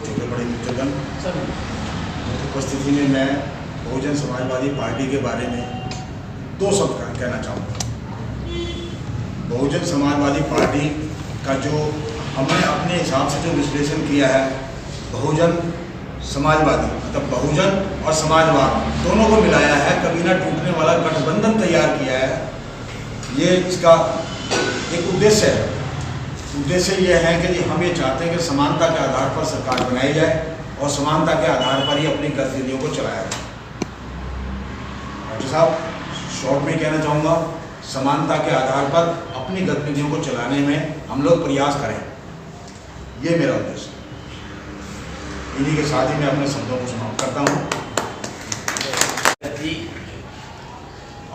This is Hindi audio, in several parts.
छोटे बड़े मित्रगण, उपस्थिति में मैं बहुजन समाजवादी पार्टी के बारे में दो शब्द कहना चाहूँगा। बहुजन समाजवादी पार्टी का जो हमने अपने हिसाब से जो विश्लेषण किया है, बहुजन समाजवादी मतलब बहुजन और समाजवाद दोनों को मिलाया है, कभी ना टूटने वाला गठबंधन तैयार किया है। ये इसका एक उद्देश्य है। उद्देश्य ये है कि हम ये चाहते हैं कि समानता के आधार पर सरकार बनाई जाए और समानता के आधार पर ही अपनी गतिविधियों को चलाया जाए। डॉक्टर साहब, शॉर्ट में कहना चाहूँगा, समानता के आधार पर अपनी गतिविधियों को चलाने में हम लोग प्रयास करें, ये मेरा उद्देश्य है। इन्हीं के साथ ही मैं अपने शब्दों को समाप्त करता हूँ।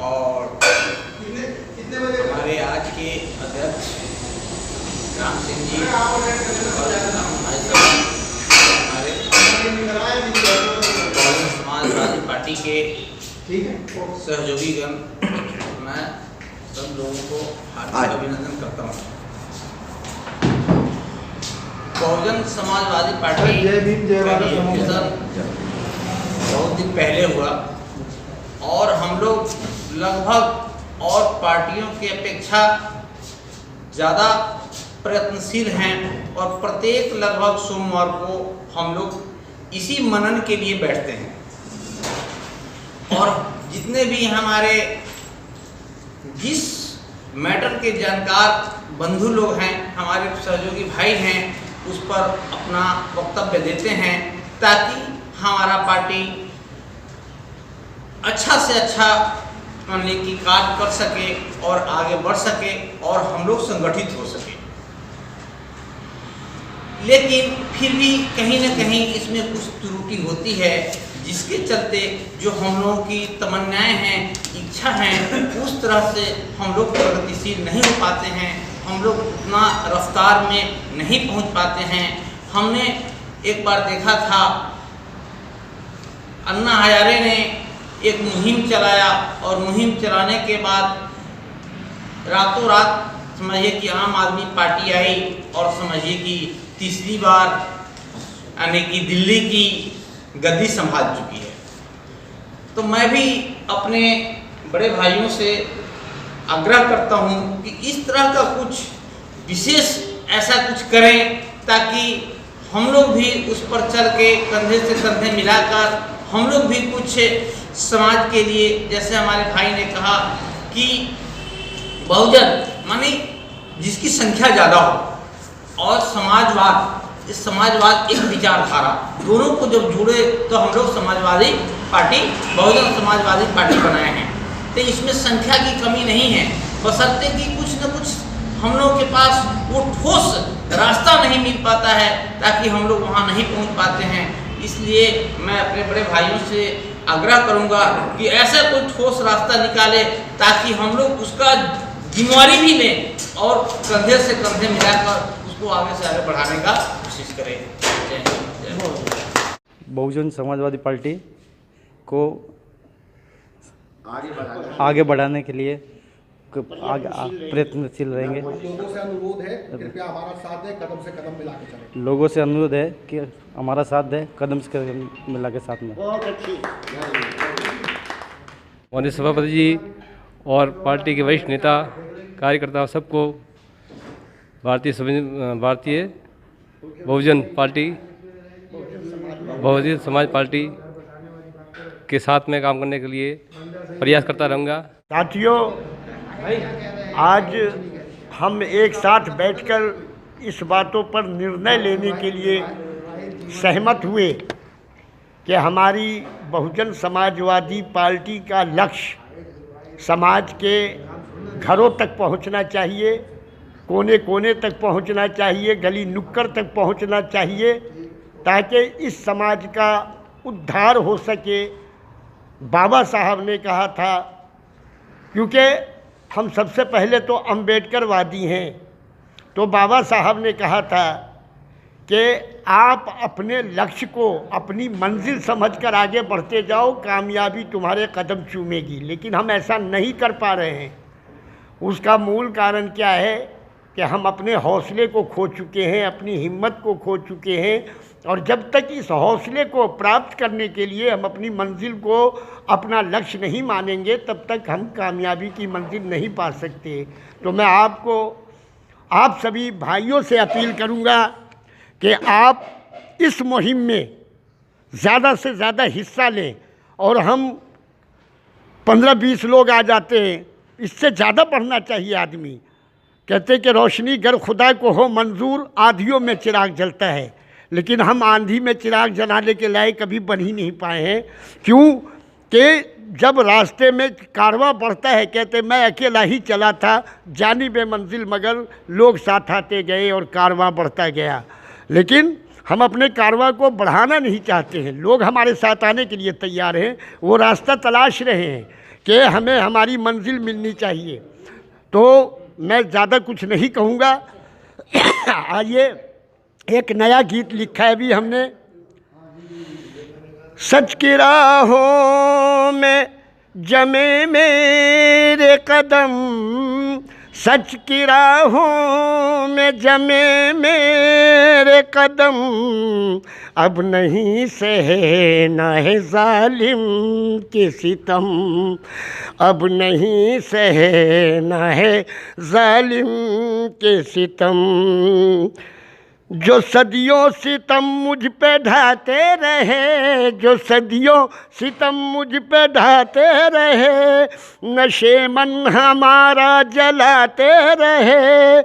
और हमारे आज के अध्यक्ष राम सिंह जी और हमारे बहुजन समाजवादी पार्टी के सहयोगीगण, मैं सब लोगों को हार्दिक अभिनंदन करता हूँ। बहुजन समाजवादी पार्टी का रजिस्ट्रेशन बहुत दिन पहले हुआ और हम लोग लगभग और पार्टियों की अपेक्षा ज़्यादा प्रयत्नशील हैं और प्रत्येक लगभग सोमवार को हम लोग इसी मनन के लिए बैठते हैं। और जितने भी हमारे जिस मैटर के जानकार बंधु लोग हैं, हमारे सहयोगी भाई हैं, उस पर अपना वक्तव्य देते हैं ताकि हमारा पार्टी अच्छा से अच्छा मानने की कार्य कर सके और आगे बढ़ सके और हम लोग संगठित हो सके। लेकिन फिर भी कहीं न कहीं इसमें कुछ त्रुटि होती है, जिसके चलते जो हम लोगों की तमन्नाएं हैं, इच्छा हैं, उस तरह से हम लोग प्रगतिशील नहीं हो पाते हैं, हम लोग उतना रफ्तार में नहीं पहुंच पाते हैं। हमने एक बार देखा था, अन्ना हजारे ने एक मुहिम चलाया और मुहिम चलाने के बाद रातों रात समझिए कि आम आदमी पार्टी आई और समझिए कि तीसरी बार यानी कि दिल्ली की गद्दी संभाल चुकी है। तो मैं भी अपने बड़े भाइयों से आग्रह करता हूं कि इस तरह का कुछ विशेष ऐसा कुछ करें ताकि हम लोग भी उस पर चल के कंधे से कंधे मिलाकर हम लोग भी कुछ समाज के लिए, जैसे हमारे भाई ने कहा कि बहुजन माने जिसकी संख्या ज़्यादा हो और समाजवाद, इस समाजवाद एक विचारधारा, दोनों को जब जुड़े तो हम लोग समाजवादी पार्टी, बहुजन समाजवादी पार्टी बनाए हैं। तो इसमें संख्या की कमी नहीं है, बशर्ते कि कुछ न कुछ हम लोग के पास वो ठोस रास्ता नहीं मिल पाता है ताकि हम लोग वहाँ नहीं पहुँच पाते हैं। इसलिए मैं अपने बड़े भाइयों से आग्रह करूंगा कि ऐसा कोई ठोस रास्ता निकाले ताकि हम लोग उसका जिम्मेवारी भी लें और कंधे से कंधे मिलाकर उसको आगे से आगे बढ़ाने का कोशिश करें। जय हिंद। बहुजन समाजवादी पार्टी को आगे बढ़ाने के लिए प्रयत्नशील रहेंगे। लोगों से अनुरोध है, कृपया हमारा साथ दें, कदम से कदम मिला के चलें। लोगों से अनुरोध है कि हमारा साथ दें, कदम से कदम मिला के साथ में। बहुत अच्छी। माननीय सभापति जी और पार्टी के वरिष्ठ नेता कार्यकर्ता सबको भारतीय बहुजन पार्टी, बहुजन समाज पार्टी के साथ में काम करने के लिए प्रयास करता रहूँगा। साथियों, आज हम एक साथ बैठकर इस बातों पर निर्णय लेने के लिए सहमत हुए कि हमारी बहुजन समाजवादी पार्टी का लक्ष्य समाज के घरों तक पहुंचना चाहिए, कोने कोने तक पहुंचना चाहिए, गली नुक्कड़ तक पहुंचना चाहिए, ताकि इस समाज का उद्धार हो सके। बाबा साहब ने कहा था, क्योंकि हम सबसे पहले तो अम्बेडकरवादी हैं, तो बाबा साहब ने कहा था कि आप अपने लक्ष्य को अपनी मंजिल समझकर आगे बढ़ते जाओ, कामयाबी तुम्हारे कदम चूमेगी। लेकिन हम ऐसा नहीं कर पा रहे हैं। उसका मूल कारण क्या है कि हम अपने हौसले को खो चुके हैं, अपनी हिम्मत को खो चुके हैं, और जब तक इस हौसले को प्राप्त करने के लिए हम अपनी मंजिल को अपना लक्ष्य नहीं मानेंगे, तब तक हम कामयाबी की मंजिल नहीं पा सकते। तो मैं आप सभी भाइयों से अपील करूंगा कि आप इस मुहिम में ज़्यादा से ज़्यादा हिस्सा लें। और हम 15-20 लोग आ जाते हैं, इससे ज़्यादा पढ़ना चाहिए आदमी। कहते कि रोशनी गर खुदा को हो मंजूर, आंधियों में चिराग जलता है, लेकिन हम आंधी में चिराग जलाने के लायक कभी बन ही नहीं पाए हैं। क्यों कि जब रास्ते में कारवां बढ़ता है, कहते मैं अकेला ही चला था जानिबे मंजिल, मगर लोग साथ आते गए और कारवां बढ़ता गया। लेकिन हम अपने कारवां को बढ़ाना नहीं चाहते हैं, लोग हमारे साथ आने के लिए तैयार हैं, वो रास्ता तलाश रहे हैं कि हमें हमारी मंजिल मिलनी चाहिए। तो मैं ज़्यादा कुछ नहीं कहूँगा। आइए, एक नया गीत लिखा है अभी हमने, सच की राहों में जमे मेरे कदम, सच की राहों में जमे मेरे कदम, अब नहीं सहना है जालिम के सितम, अब नहीं सहना है जालिम के सितम। जो सदियों सितम मुझ पे ढाते रहे, जो सदियों सितम मुझ पे ढाते रहे, नशे मन हमारा जलाते रहे,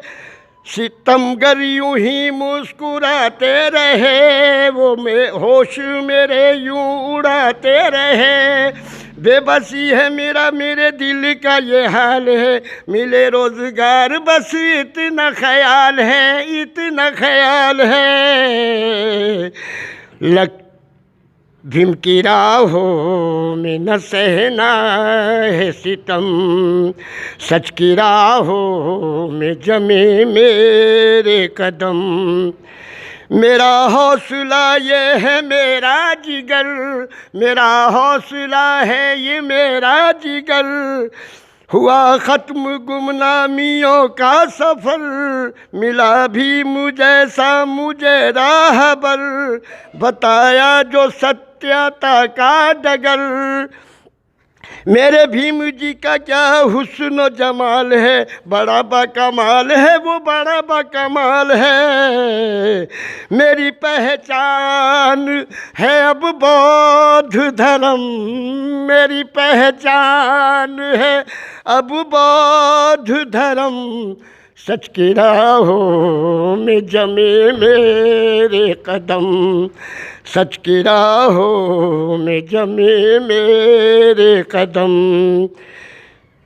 सितमगर यूं ही मुस्कुराते रहे, वो होश मेरे यूं उड़ाते रहे। बेबसी है मेरे दिल का ये हाल है, मिले रोज़गार बस इतना ख्याल है, इतना ख्याल है। लग भीम की राहों में न सहना है सितम, सच की राहों में जमे मेरे कदम। मेरा हौसला ये है मेरा जिगर, मेरा हौसला है ये मेरा जिगर, हुआ ख़त्म गुमनामियों का सफ़र, मिला भी मुझे राहबर, बताया जो सत्यता का डगर। मेरे भीम जी का क्या हुस्न जमाल है, बड़ा बाकमाल है वो, बड़ा बाकमाल है। मेरी पहचान है अब बौद्ध धर्म, मेरी पहचान है अब बौद्ध धर्म, सच की राहों में जमे मेरे कदम, सच की राहों में जमे मेरे कदम।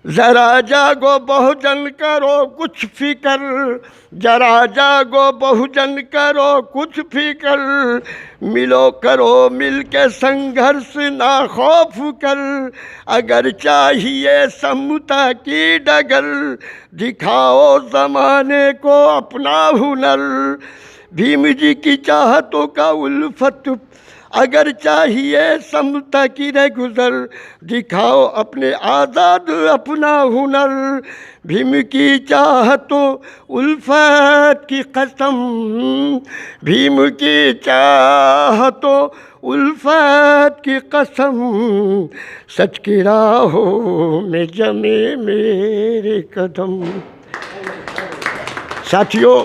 ज़रा जागो बहुजन करो कुछ फिक्र, जरा जागो बहुजन करो कुछ फिक्र, मिलो करो मिल के संघर्ष ना खौफ कर, अगर चाहिए समता की डगर, दिखाओ ज़माने को अपना हुनर। भीम जी की चाहतों का उल्फत, अगर चाहिए समता की गुजर, दिखाओ अपने आज़ाद अपना हुनर। भीम की चाहतों उल्फत की कसम, भीम की चाहतों उल्फत की कसम, सच की राहों में जमे मेरे कदम। साथियों,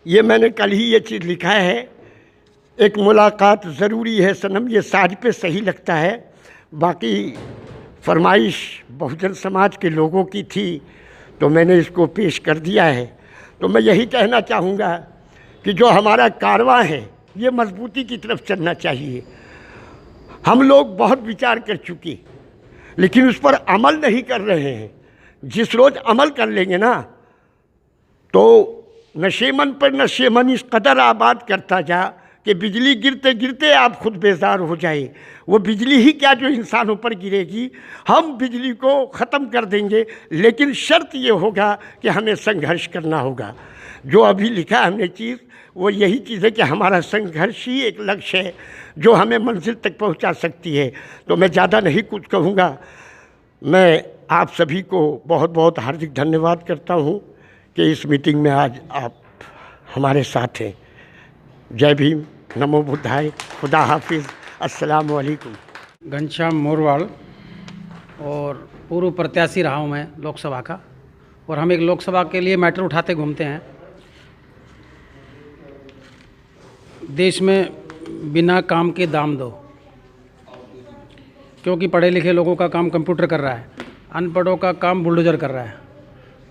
ये मैंने कल ही ये चीज़ लिखा है, एक मुलाकात ज़रूरी है सनम, ये साज पे सही लगता है। बाकी फरमाइश बहुजन समाज के लोगों की थी तो मैंने इसको पेश कर दिया है। तो मैं यही कहना चाहूँगा कि जो हमारा कारवां है ये मजबूती की तरफ चलना चाहिए। हम लोग बहुत विचार कर चुके लेकिन उस पर अमल नहीं कर रहे हैं। जिस रोज़ अमल कर लेंगे ना तो नशेमन पर नशेमन इस कदर आबाद करता जा कि बिजली गिरते गिरते आप खुद बेजार हो जाए। वो बिजली ही क्या जो इंसानों पर गिरेगी, हम बिजली को ख़त्म कर देंगे, लेकिन शर्त ये होगा कि हमें संघर्ष करना होगा। जो अभी लिखा हमने चीज़, वो यही चीज़ है कि हमारा संघर्ष ही एक लक्ष्य है जो हमें मंजिल तक पहुंचा सकती है। तो मैं ज़्यादा नहीं कुछ कहूँगा। मैं आप सभी को बहुत बहुत हार्दिक धन्यवाद करता हूँ कि इस मीटिंग में आज आप हमारे साथ हैं। जय भीम। नमो बुद्धाय, खुदा हाफिज़, अस्सलाम वालेकुम। घनश्याम मोरवाल और पूर्व प्रत्याशी रहा हूँ मैं लोकसभा का, और हम एक लोकसभा के लिए मैटर उठाते घूमते हैं। देश में बिना काम के दाम दो, क्योंकि पढ़े लिखे लोगों का काम कंप्यूटर कर रहा है, अनपढ़ों का काम बुलडोजर कर रहा है,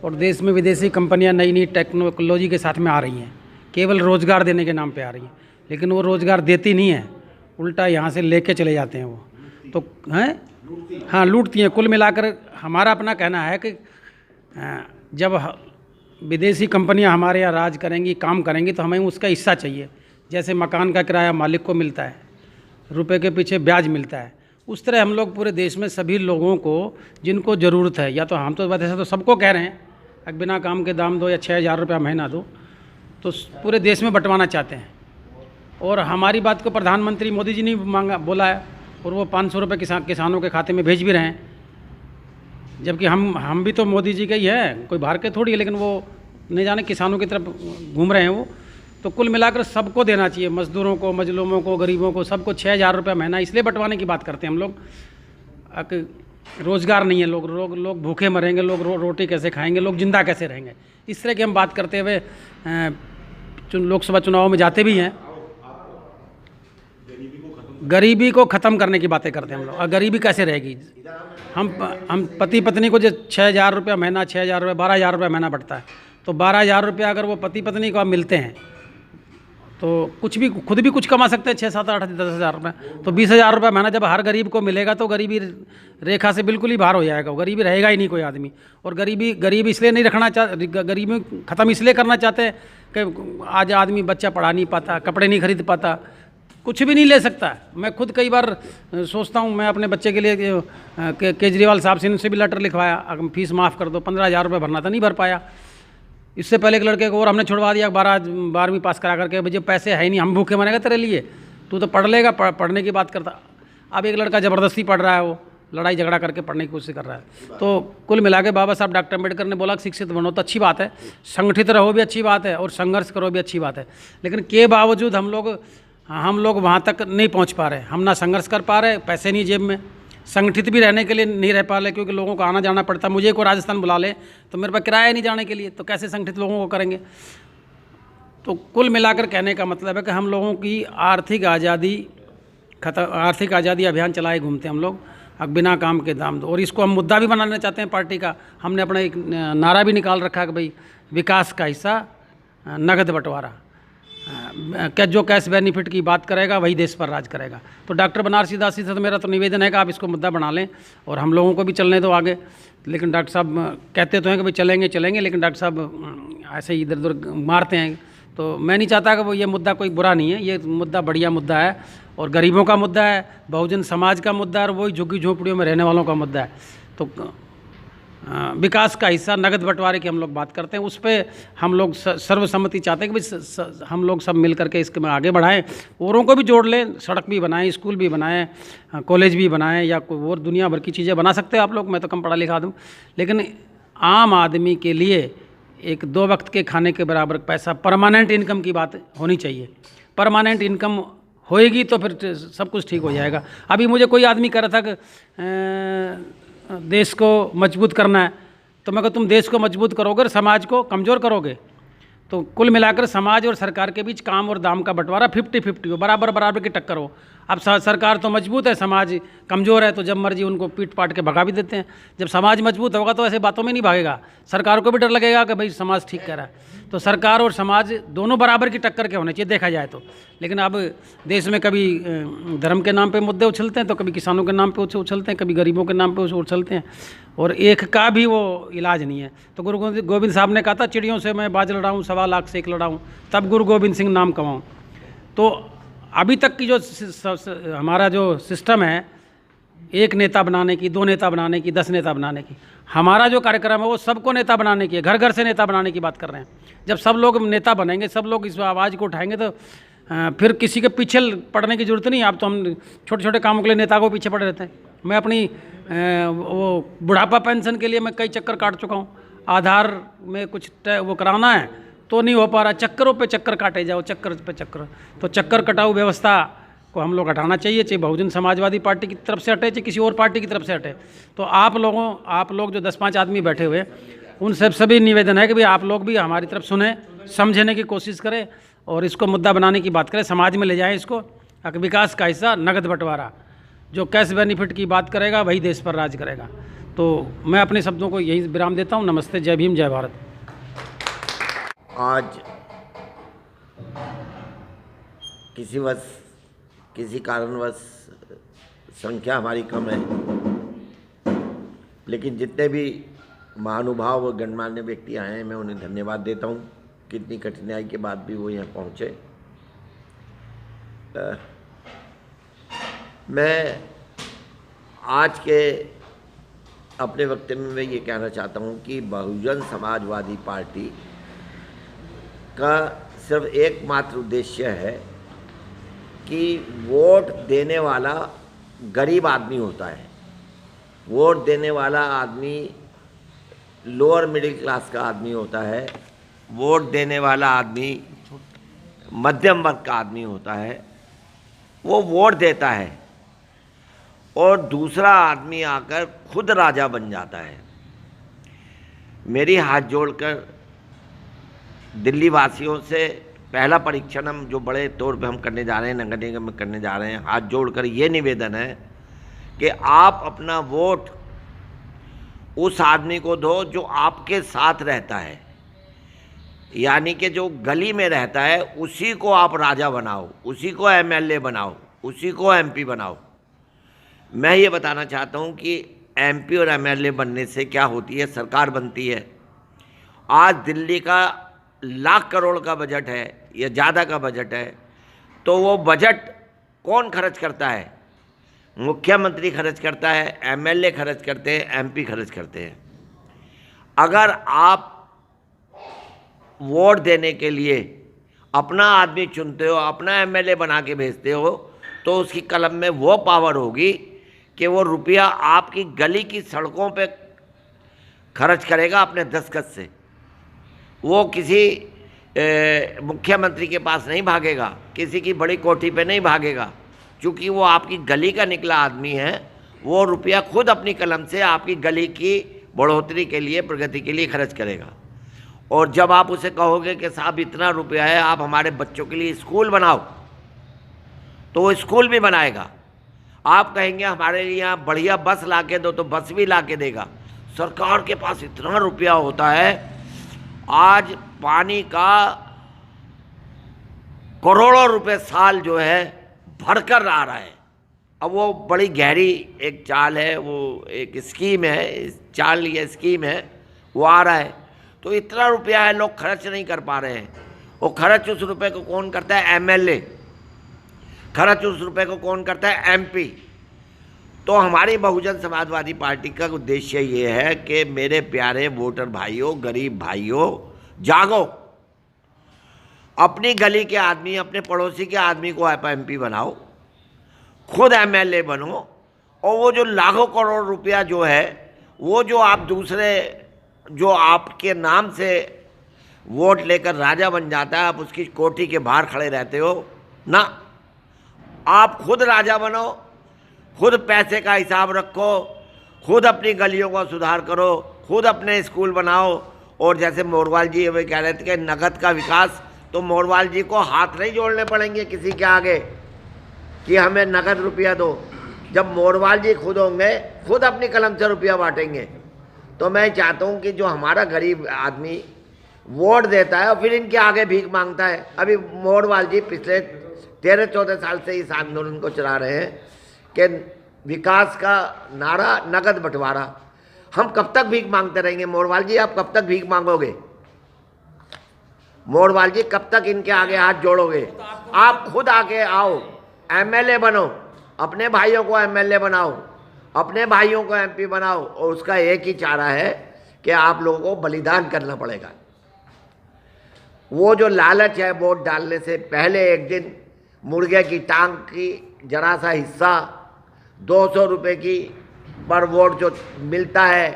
और देश में विदेशी कंपनियां नई नई टेक्नोलॉजी के साथ में आ रही हैं, केवल रोज़गार देने के नाम पे आ रही हैं, लेकिन वो रोज़गार देती नहीं है, उल्टा यहाँ से लेके चले जाते हैं वो तो हैं, हाँ लूटती हैं। कुल मिलाकर हमारा अपना कहना है कि जब विदेशी कंपनियां हमारे यहाँ राज करेंगी, काम करेंगी, तो हमें उसका हिस्सा चाहिए। जैसे मकान का किराया मालिक को मिलता है, रुपए के पीछे ब्याज मिलता है, उस तरह हम लोग पूरे देश में सभी लोगों को जिनको ज़रूरत है, या तो हम तो वैसे तो सबको कह रहे हैं कि बिना काम के दाम दो या 6,000 रुपया महीना दो, तो पूरे देश में बंटवाना चाहते हैं। और हमारी बात को प्रधानमंत्री मोदी जी ने मांगा, बोला है, और वो 500 रुपये किसानों के खाते में भेज भी रहे हैं, जबकि हम भी तो मोदी जी के ही हैं, कोई बाहर के थोड़ी है, लेकिन वो नहीं जाने किसानों की तरफ घूम रहे हैं वो। तो कुल मिलाकर सबको देना चाहिए, मज़दूरों को, मजलूमों को, गरीबों को, सबको 6,000 रुपये महीना इसलिए बंटवाने की बात करते हैं हम लोग। रोज़गार नहीं है, लोग भूखे मरेंगे, लोग रोटी कैसे खाएंगे, लोग जिंदा कैसे रहेंगे, इस तरह की हम बात करते हुए लोकसभा चुनाव में जाते भी हैं। गरीबी को ख़त्म करने की बातें करते हैं हम लोग। और गरीबी कैसे रहेगी? हम पति पत्नी को जो 6,000 रुपया महीना, 6,000 रुपये, 12,000 रुपया महीना बढ़ता है, तो 12,000 रुपया अगर वो पति पत्नी को अब मिलते हैं तो कुछ भी खुद भी कुछ कमा सकते हैं, 6, 7, 8, 10,000 रुपये। तो 20,000 रुपये महीना जब हर गरीब को मिलेगा तो गरीबी रेखा से बिल्कुल ही बाहर हो जाएगा, गरीबी रहेगा ही नहीं कोई आदमी। और गरीब इसलिए नहीं रखना गरीबी ख़त्म इसलिए करना चाहते हैं कि आज आदमी बच्चा पढ़ा नहीं पाता, कपड़े नहीं खरीद पाता, कुछ भी नहीं ले सकता। मैं खुद कई बार सोचता हूँ, मैं अपने बच्चे के लिए केजरीवाल साहब से इनसे भी लेटर लिखवाया, फीस माफ़ कर दो, 15,000 रुपये भरना था, नहीं भर पाया। इससे पहले एक लड़के को और हमने छुड़वा दिया 12वीं पास करा करके, मुझे पैसे है ही नहीं, हम भूखे मरेगा तेरे लिए, तू तो पढ़ लेगा, पढ़ने की बात करता। अब एक लड़का ज़बरदस्ती पढ़ रहा है, वो लड़ाई झगड़ा करके पढ़ने की कोशिश कर रहा है। तो कुल मिला के बाबा साहब डॉक्टर अम्बेडकर ने बोला कि शिक्षित बनो तो अच्छी बात है, संगठित रहो भी अच्छी बात है, और संघर्ष करो भी अच्छी बात है, लेकिन के बावजूद हम लोग वहाँ तक नहीं पहुँच पा रहे। हम ना संघर्ष कर पा रहे, पैसे नहीं जेब में, संगठित भी रहने के लिए नहीं रह पा रहे, क्योंकि लोगों को आना जाना पड़ता है। मुझे को राजस्थान बुला ले तो मेरे पास किराया नहीं जाने के लिए, तो कैसे संगठित लोगों को करेंगे? तो कुल मिलाकर कहने का मतलब है कि हम लोगों की आर्थिक आज़ादी अभियान चलाए घूमते हैं हम लोग, अब बिना काम के दाम दो। और इसको हम मुद्दा भी बनाना चाहते हैं पार्टी का। हमने अपना एक नारा भी निकाल रखा है कि भाई विकास का हिस्सा नगद बंटवारा, जो कैश बेनिफिट की बात करेगा वही देश पर राज करेगा। तो डॉक्टर बनारसी दास जी से तो मेरा तो निवेदन है कि आप इसको मुद्दा बना लें और हम लोगों को भी चलने दो आगे। लेकिन डॉक्टर साहब कहते तो हैं कि भाई चलेंगे, लेकिन डॉक्टर साहब ऐसे ही इधर उधर मारते हैं। तो मैं नहीं चाहता कि वो ये मुद्दा कोई बुरा नहीं है, ये मुद्दा बढ़िया मुद्दा है, और गरीबों का मुद्दा है, बहुजन समाज का मुद्दा है, और वही झुग्गी झोंपड़ियों में रहने वालों का मुद्दा है। तो विकास का हिस्सा नगद बंटवारे की हम लोग बात करते हैं, उस पर हम लोग सर्वसम्मति चाहते हैं कि भाई हम लोग सब मिल करके इसके में आगे बढ़ाएं, औरों को भी जोड़ लें, सड़क भी बनाएं, स्कूल भी बनाएं, कॉलेज भी बनाएं, या कोई और दुनिया भर की चीज़ें बना सकते हैं आप लोग। मैं तो कम पढ़ा लिखा दूँ, लेकिन आम आदमी के लिए एक 2 वक्त के खाने के बराबर पैसा, परमानेंट इनकम की बात होनी चाहिए। परमानेंट इनकम होएगी तो फिर सब कुछ ठीक हो जाएगा। अभी मुझे कोई आदमी कह रहा था कि देश को मजबूत करना है, तो मैं कहता तुम देश को मजबूत करोगे और समाज को कमज़ोर करोगे। तो कुल मिलाकर समाज और सरकार के बीच काम और दाम का बंटवारा 50-50 हो, बराबर की टक्कर हो। अब सरकार तो मजबूत है, समाज कमज़ोर है, तो जब मर्जी उनको पीट पाट के भगा भी देते हैं। जब समाज मजबूत होगा तो ऐसे बातों में नहीं भागेगा, सरकार को भी डर लगेगा कि भाई समाज ठीक कह रहा है। तो सरकार और समाज दोनों बराबर की टक्कर के होने चाहिए देखा जाए तो। लेकिन अब देश में कभी धर्म के नाम पे मुद्दे उछलते हैं, तो कभी किसानों के नाम पे उछलते हैं, कभी गरीबों के नाम पे उछलते हैं, और एक का भी वो इलाज नहीं है। तो गुरु गोविंद साहब ने कहा था, चिड़ियों से मैं बाज लड़ाऊँ, 1.25 लाख से 1 लड़ाऊँ, तब गुरु गोविंद सिंह नाम कमाऊँ। तो अभी तक की जो हमारा जो सिस्टम है, 1 नेता बनाने की, 2 नेता बनाने की, 10 नेता बनाने की, हमारा जो कार्यक्रम है वो सबको नेता बनाने की है, घर घर से नेता बनाने की बात कर रहे हैं। जब सब लोग नेता बनेंगे, सब लोग इस आवाज़ को उठाएंगे, तो फिर किसी के पीछे पड़ने की जरूरत नहीं है। अब तो हम छोटे छोटे कामों के लिए नेता को पीछे पड़े रहते हैं। मैं अपनी वो बुढ़ापा पेंशन के लिए मैं कई चक्कर काट चुका हूँ। आधार में कुछ वो कराना है, तो नहीं हो पा रहा, चक्करों पे चक्कर काटे जाओ, चक्कर पे चक्कर। तो चक्कर कटाऊ व्यवस्था को हम लोग हटाना चाहिए, चाहे बहुजन समाजवादी पार्टी की तरफ से हटे, चाहे किसी और पार्टी की तरफ से हटे। तो आप लोग जो 10-5 आदमी बैठे हुए, उन सब सभी निवेदन है कि भाई आप लोग भी हमारी तरफ सुने, समझने की कोशिश करें और इसको मुद्दा बनाने की बात करें, समाज में ले जाएं इसको। विकास का हिस्सा नगद बंटवारा, जो कैश बेनिफिट की बात करेगा वही देश पर राज करेगा। तो मैं अपने शब्दों को यही विराम देता हूँ। नमस्ते, जय भीम, जय भारत। आज किसी कारणवश संख्या हमारी कम है, लेकिन जितने भी महानुभाव और गणमान्य व्यक्ति आए हैं मैं उन्हें धन्यवाद देता हूँ। कितनी कठिनाई के बाद भी वो यहाँ पहुँचे। मैं आज के अपने वक्तव्य में ये कहना चाहता हूँ कि बहुजन समाजवादी पार्टी का सिर्फ एकमात्र उद्देश्य है कि वोट देने वाला गरीब आदमी होता है। वोट देने वाला आदमी लोअर मिडिल क्लास का आदमी होता है। वोट देने वाला आदमी मध्यम वर्ग का आदमी होता है। वो वोट देता है और दूसरा आदमी आकर खुद राजा बन जाता है। मेरी हाथ जोड़कर दिल्ली वासियों से पहला परीक्षण हम जो बड़े तौर पे हम करने जा रहे हैं, नगर निगम में करने जा रहे हैं, हाथ जोड़कर ये निवेदन है कि आप अपना वोट उस आदमी को दो जो आपके साथ रहता है, यानी कि जो गली में रहता है उसी को आप राजा बनाओ, उसी को एमएलए बनाओ, उसी को एमपी बनाओ। मैं ये बताना चाहता हूँ कि एमपी और एमएलए बनने से क्या होती है, सरकार बनती है। आज दिल्ली का लाख करोड़ का बजट है या ज़्यादा का बजट है, तो वो बजट कौन खर्च करता है? मुख्यमंत्री खर्च करता है, एमएलए खर्च करते हैं, एमपी खर्च करते हैं। अगर आप वोट देने के लिए अपना आदमी चुनते हो, अपना एमएलए बना के भेजते हो, तो उसकी कलम में वो पावर होगी कि वो रुपया आपकी गली की सड़कों पे खर्च करेगा अपने दस्तखत से। वो किसी मुख्यमंत्री के पास नहीं भागेगा, किसी की बड़ी कोठी पे नहीं भागेगा, क्योंकि वो आपकी गली का निकला आदमी है। वो रुपया खुद अपनी कलम से आपकी गली की बढ़ोतरी के लिए, प्रगति के लिए खर्च करेगा। और जब आप उसे कहोगे कि साहब इतना रुपया है, आप हमारे बच्चों के लिए स्कूल बनाओ, तो वो स्कूल भी बनाएगा। आप कहेंगे हमारे लिए यहाँ बढ़िया बस ला के दो, तो बस भी ला के देगा। सरकार के पास इतना रुपया होता है। आज पानी का करोड़ों रुपए साल जो है भरकर आ रहा है। अब वो बड़ी गहरी एक चाल है, वो एक स्कीम है, चाल या स्कीम है, वो आ रहा है। तो इतना रुपया है, लोग खर्च नहीं कर पा रहे हैं। वो खर्च उस रुपए को कौन करता है? एमएलए। खर्च उस रुपए को कौन करता है? एमपी। तो हमारी बहुजन समाजवादी पार्टी का उद्देश्य ये है कि मेरे प्यारे वोटर भाइयों, गरीब भाइयों, जागो। अपनी गली के आदमी, अपने पड़ोसी के आदमी को आप एमपी बनाओ, खुद एमएलए बनो। और वो जो लाखों करोड़ रुपया जो है, वो जो आप दूसरे जो आपके नाम से वोट लेकर राजा बन जाता है, आप उसकी कोठी के बाहर खड़े रहते हो ना। आप खुद राजा बनो, खुद पैसे का हिसाब रखो, खुद अपनी गलियों का सुधार करो, खुद अपने स्कूल बनाओ। और जैसे मोरवाल जी वे कह रहे थे कि नगद का विकास, तो मोरवाल जी को हाथ नहीं जोड़ने पड़ेंगे किसी के आगे कि हमें नगद रुपया दो। जब मोरवाल जी खुद होंगे, खुद अपनी कलम से रुपया बांटेंगे। तो मैं चाहता हूँ कि जो हमारा गरीब आदमी वोट देता है और फिर इनके आगे भीख मांगता है। अभी मोरवाल जी पिछले 13-14 साल से इस आंदोलन को चला रहे हैं कि विकास का नारा, नगद बंटवारा। हम कब तक भीख मांगते रहेंगे? मोरवाल जी आप कब तक भीख मांगोगे? मोरवाल जी कब तक इनके आगे हाथ जोड़ोगे? आप खुद आगे आओ, एमएलए बनो, अपने भाइयों को एमएलए बनाओ, अपने भाइयों को एमपी बनाओ। और उसका एक ही चारा है कि आप लोगों को बलिदान करना पड़ेगा। वो जो लालच है वोट डालने से पहले एक दिन मुर्गे की टांग की जरा सा हिस्सा 200 रुपये की पर वोट जो मिलता है,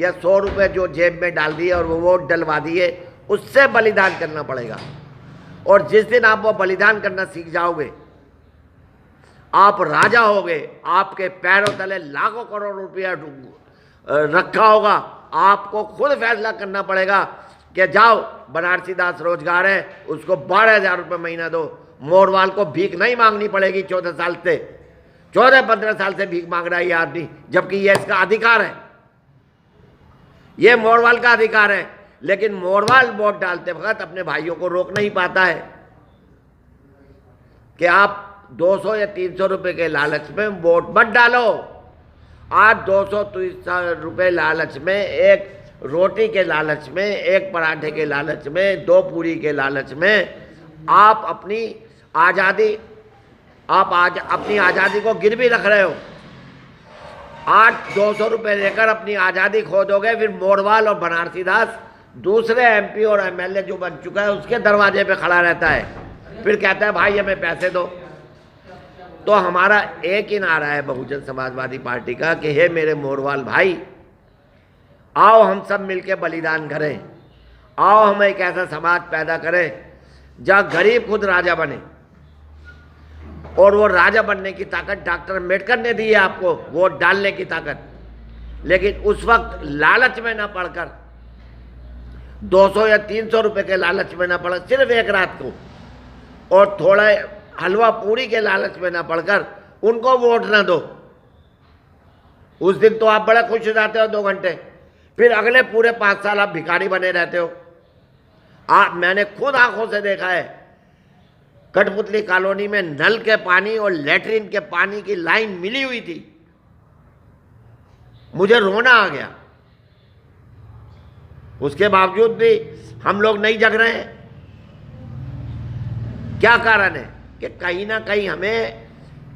या 100 रुपये जो जेब में डाल दिए और वो वोट डलवा दिए, उससे बलिदान करना पड़ेगा। और जिस दिन आप वो बलिदान करना सीख जाओगे, आप राजा होगे, आपके पैरों तले लाखों करोड़ रुपया रखा होगा, आपको खुद फैसला करना पड़ेगा कि जाओ बनारसी दास रोजगार है, उसको 12,000 रुपये महीना दो। मोरवाल को भीख नहीं मांगनी पड़ेगी 14 साल से, 14-15 साल से भीख मांग रहा है ये आदमी, जबकि ये इसका अधिकार है, ये मोरवाल का अधिकार है। लेकिन मोरवाल वोट डालते वक्त अपने भाइयों को रोक नहीं पाता है कि आप 200 या 300 रुपए के लालच में वोट मत डालो। आज 200-300 रुपए लालच में, एक रोटी के लालच में, एक पराठे के लालच में, 2 पूरी के लालच में आप अपनी आज़ादी अपनी आज़ादी को गिरवी रख रहे हो। आज 200 रुपये लेकर अपनी आज़ादी खो दोगे, फिर मोरवाल और बनारसी दास दूसरे MP और MLA जो बन चुका है उसके दरवाजे पे खड़ा रहता है, फिर कहता है भाई हमें पैसे दो। तो हमारा एक ही नारा है बहुजन समाजवादी पार्टी का कि हे मेरे मोरवाल भाई, आओ हम सब मिलके बलिदान करें, आओ हम एक ऐसा समाज पैदा करें जहाँ गरीब खुद राजा बने। और वो राजा बनने की ताकत डॉक्टर अम्बेडकर ने दी है आपको, वोट डालने की ताकत। लेकिन उस वक्त लालच में ना पड़कर, 200 या 300 रुपए के लालच में ना पड़, सिर्फ एक रात को, और थोड़ा हलवा पूरी के लालच में ना पड़कर उनको वोट ना दो। उस दिन तो आप बड़ा खुश हो जाते हो 2 घंटे, फिर अगले पूरे 5 साल आप भिखारी बने रहते हो। मैंने खुद आंखों से देखा है, कठपुतली कॉलोनी में नल के पानी और लेटरिन के पानी की लाइन मिली हुई थी, मुझे रोना आ गया। उसके बावजूद भी हम लोग नहीं जग रहे हैं। क्या कारण है कि कहीं ना कहीं हमें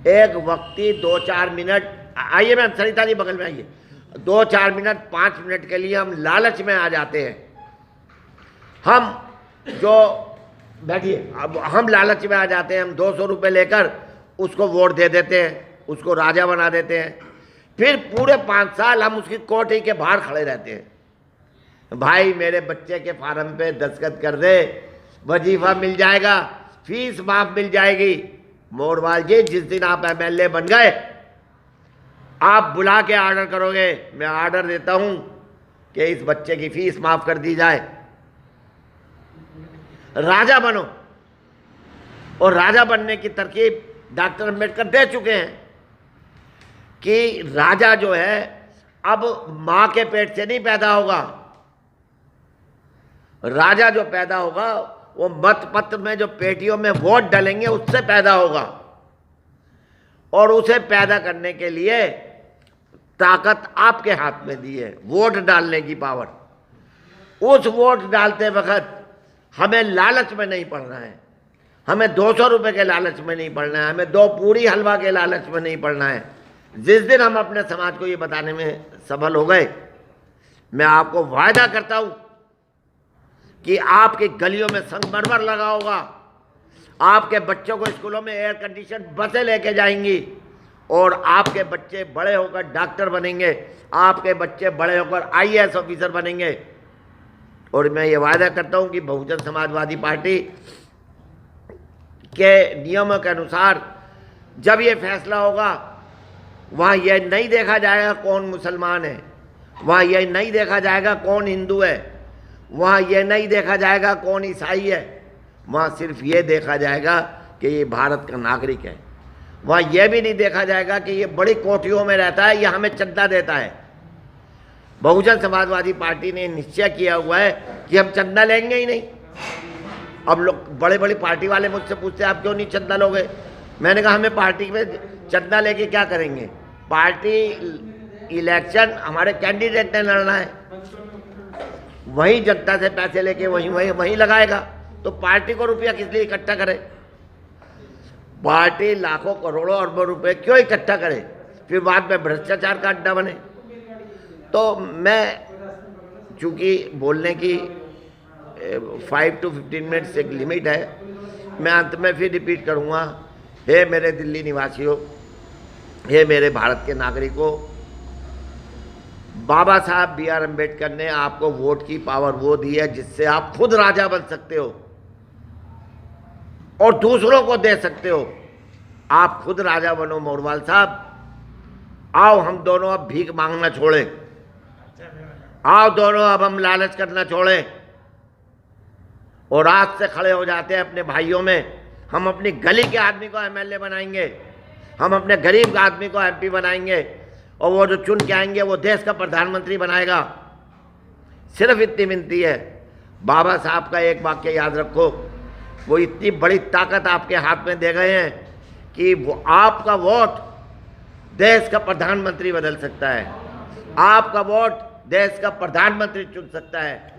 एक वक्ती 2-4 मिनट, आइए मैं सरिता जी बगल में आइए, 2-4 मिनट 5 मिनट के लिए हम लालच में आ जाते हैं। हम जो बैठिए, अब हम लालच में आ जाते हैं, हम 200 रुपये लेकर उसको वोट दे देते हैं, उसको राजा बना देते हैं, फिर पूरे 5 साल हम उसकी कोठी के बाहर खड़े रहते हैं। भाई मेरे बच्चे के फार्म पे दस्तखत कर दे, वजीफा मिल जाएगा, फीस माफ मिल जाएगी। मोरवाल जी, जिस दिन आप MLA बन गए, आप बुला के ऑर्डर करोगे, मैं ऑर्डर देता हूं कि इस बच्चे की फीस माफ कर दी जाए। राजा बनो, और राजा बनने की तरकीब डॉक्टर अम्बेडकर दे चुके हैं कि राजा जो है अब मां के पेट से नहीं पैदा होगा, राजा जो पैदा होगा वो मत पत्र में जो पेटियों में वोट डालेंगे उससे पैदा होगा। और उसे पैदा करने के लिए ताकत आपके हाथ में दी है, वोट डालने की पावर। उस वोट डालते वक्त हमें लालच में नहीं पड़ना है, हमें 200 रुपये के लालच में नहीं पड़ना है, हमें 2 पूरी हलवा के लालच में नहीं पड़ना है। जिस दिन हम अपने समाज को ये बताने में सफल हो गए, मैं आपको वायदा करता हूं कि आपकी गलियों में संगमरमर लगा होगा, आपके बच्चों को स्कूलों में एयर कंडीशन बसें लेके जाएंगी, और आपके बच्चे बड़े होकर डॉक्टर बनेंगे, आपके बच्चे बड़े होकर IAS ऑफिसर बनेंगे। और मैं ये वायदा करता हूं कि बहुजन समाजवादी पार्टी के नियमों के अनुसार जब ये फैसला होगा, वहाँ यह नहीं देखा जाएगा कौन मुसलमान है, वहाँ यह नहीं देखा जाएगा कौन हिंदू है, वहाँ यह नहीं देखा जाएगा कौन ईसाई है, वहाँ सिर्फ ये देखा जाएगा कि ये भारत का नागरिक है। वहाँ यह भी नहीं देखा जाएगा कि ये बड़ी कोठियों में रहता है या हमें चंदा देता है। बहुजन समाजवादी पार्टी ने निश्चय किया हुआ है कि हम चंदा लेंगे ही नहीं। अब लोग बड़े बड़ी पार्टी वाले मुझसे पूछते हैं आप क्यों नहीं चंदा लोगे, मैंने कहा हमें पार्टी में चंदा लेके क्या करेंगे, पार्टी इलेक्शन हमारे कैंडिडेट ने लड़ना है, वही जनता से पैसे लेके वहीं लगाएगा, तो पार्टी को रुपया किस लिए इकट्ठा करे, पार्टी लाखों करोड़ों अरबों रुपए क्यों इकट्ठा करे, फिर बाद में भ्रष्टाचार का अड्डा बने। तो मैं चूंकि बोलने की 5 to 15 मिनट्स एक लिमिट है, मैं अंत में फिर रिपीट करूँगा, हे मेरे दिल्ली निवासियों, हे मेरे भारत के नागरिकों, बाबा साहब बी आर अम्बेडकर ने आपको वोट की पावर वो दी है जिससे आप खुद राजा बन सकते हो और दूसरों को दे सकते हो। आप खुद राजा बनो मोरवाल साहब। आओ हम दोनों अब भीख मांगना छोड़ें, आओ दोनों अब हम लालच करना छोड़ें और आज से खड़े हो जाते हैं अपने भाइयों में। हम अपनी गली के आदमी को एमएलए बनाएंगे, हम अपने गरीब आदमी को एमपी बनाएंगे और वो जो चुन के आएंगे वो देश का प्रधानमंत्री बनाएगा। सिर्फ इतनी विनती है, बाबा साहब का एक वाक्य याद रखो, वो इतनी बड़ी ताकत आपके हाथ में दे गए हैं कि वो आपका वोट देश का प्रधानमंत्री बदल सकता है, आपका वोट देश का प्रधानमंत्री चुन सकता है।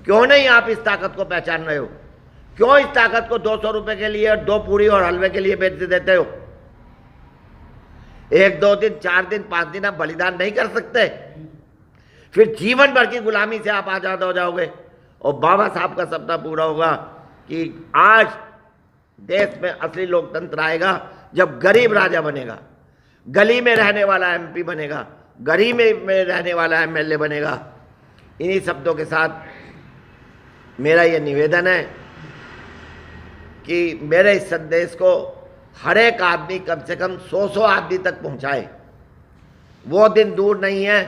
क्यों नहीं आप इस ताकत को पहचान रहे हो? क्यों इस ताकत को 200 रुपए के लिए 2 पूरी और हलवे के लिए बेच देते हो? 1 2 दिन 4 दिन 5 दिन आप बलिदान नहीं कर सकते, फिर जीवन भर की गुलामी से आप आजाद हो जाओगे और बाबा साहब का सपना पूरा होगा कि आज देश में असली लोकतंत्र आएगा जब गरीब राजा बनेगा, गली में रहने वाला एमपी बनेगा, गरीब में रहने वाला एमएलए बनेगा। इन्हीं शब्दों के साथ मेरा ये निवेदन है कि मेरे इस संदेश को हर एक आदमी कम से कम 100 आदमी तक पहुंचाए। वो दिन दूर नहीं है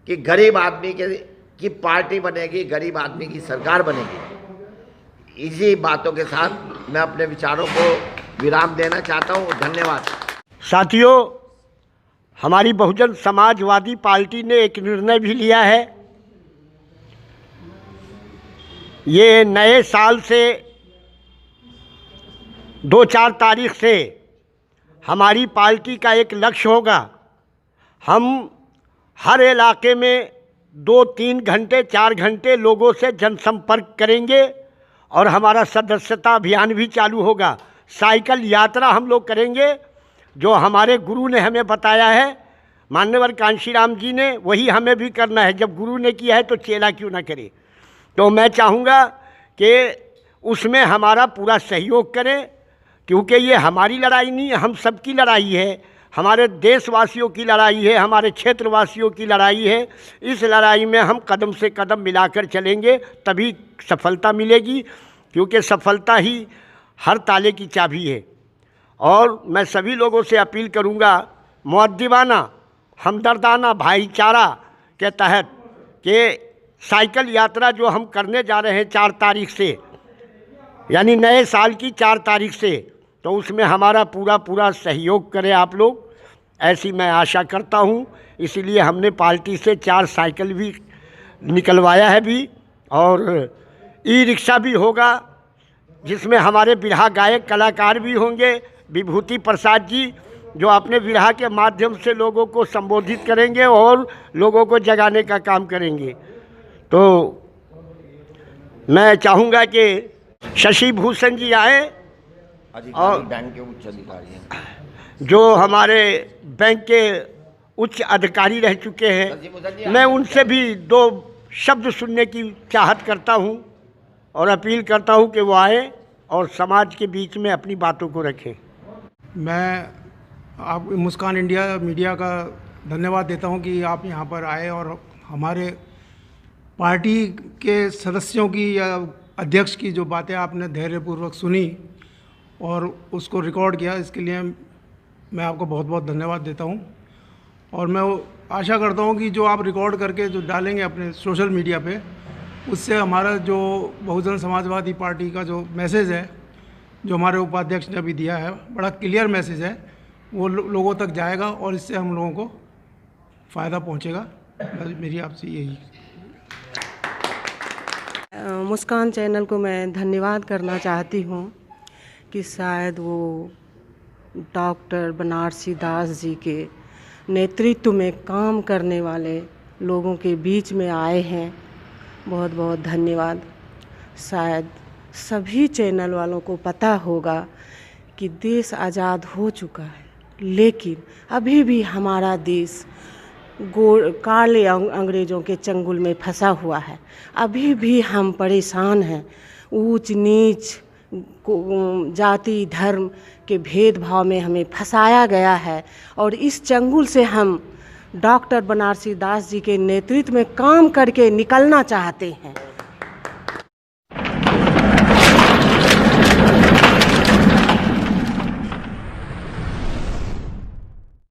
कि गरीब आदमी की पार्टी बनेगी, गरीब आदमी की सरकार बनेगी। इसी बातों के साथ मैं अपने विचारों को विराम देना चाहता हूँ। धन्यवाद। साथियों, हमारी बहुजन समाजवादी पार्टी ने एक निर्णय भी लिया है। ये नए साल से 2-4 तारीख से हमारी पार्टी का एक लक्ष्य होगा। हम हर इलाके में 2-3 घंटे 4 घंटे लोगों से जनसंपर्क करेंगे और हमारा सदस्यता अभियान भी चालू होगा। साइकिल यात्रा हम लोग करेंगे, जो हमारे गुरु ने हमें बताया है, मान्यवर कांशीराम जी ने, वही हमें भी करना है। जब गुरु ने किया है तो चेला क्यों ना करे। तो मैं चाहूँगा कि उसमें हमारा पूरा सहयोग करें, क्योंकि ये हमारी लड़ाई नहीं है, हम सबकी लड़ाई है, हमारे देशवासियों की लड़ाई है, हमारे क्षेत्रवासियों की लड़ाई है। इस लड़ाई में हम कदम से कदम मिलाकर चलेंगे, तभी सफलता मिलेगी, क्योंकि सफलता ही हर ताले की चाबी है। और मैं सभी लोगों से अपील करूंगा, मुअद्दिबाना हमदर्दाना भाईचारा के तहत कि साइकिल यात्रा जो हम करने जा रहे हैं 4 तारीख से, यानी नए साल की 4 तारीख से, तो उसमें हमारा पूरा सहयोग करें आप लोग, ऐसी मैं आशा करता हूं। इसीलिए हमने पार्टी से 4 साइकिल भी निकलवाया है भी, और ई रिक्शा भी होगा, जिसमें हमारे बिरहा गायक कलाकार भी होंगे, विभूति प्रसाद जी, जो अपने बिरहा के माध्यम से लोगों को संबोधित करेंगे और लोगों को जगाने का काम करेंगे। तो मैं चाहूँगा कि शशि भूषण जी आए, और बैंक के उच्च अधिकारी हैं, जो हमारे बैंक के उच्च अधिकारी रह चुके हैं, मैं उनसे भी 2 शब्द सुनने की चाहत करता हूं और अपील करता हूं कि वो आए और समाज के बीच में अपनी बातों को रखें। मैं आप मुस्कान इंडिया मीडिया का धन्यवाद देता हूं कि आप यहां पर आए और हमारे पार्टी के सदस्यों की या अध्यक्ष की जो बातें आपने धैर्यपूर्वक सुनी और उसको रिकॉर्ड किया, इसके लिए मैं आपको बहुत बहुत धन्यवाद देता हूं। और मैं आशा करता हूं कि जो आप रिकॉर्ड करके जो डालेंगे अपने सोशल मीडिया पे, उससे हमारा जो बहुजन समाजवादी पार्टी का जो मैसेज है, जो हमारे उपाध्यक्ष ने अभी दिया है, बड़ा क्लियर मैसेज है, वो लोगों तक जाएगा और इससे हम लोगों को फ़ायदा पहुंचेगा। मेरी आपसे यही। मुस्कान चैनल को मैं धन्यवाद करना चाहती हूँ कि शायद वो डॉक्टर बनारसी दास जी के नेतृत्व में काम करने वाले लोगों के बीच में आए हैं। बहुत बहुत धन्यवाद। शायद सभी चैनल वालों को पता होगा कि देश आज़ाद हो चुका है, लेकिन अभी भी हमारा देश काले अंग्रेज़ों के चंगुल में फंसा हुआ है। अभी भी हम परेशान हैं। ऊंच नीच जाति धर्म के भेदभाव में हमें फंसाया गया है और इस चंगुल से हम डॉक्टर बनारसी दास जी के नेतृत्व में काम करके निकलना चाहते हैं।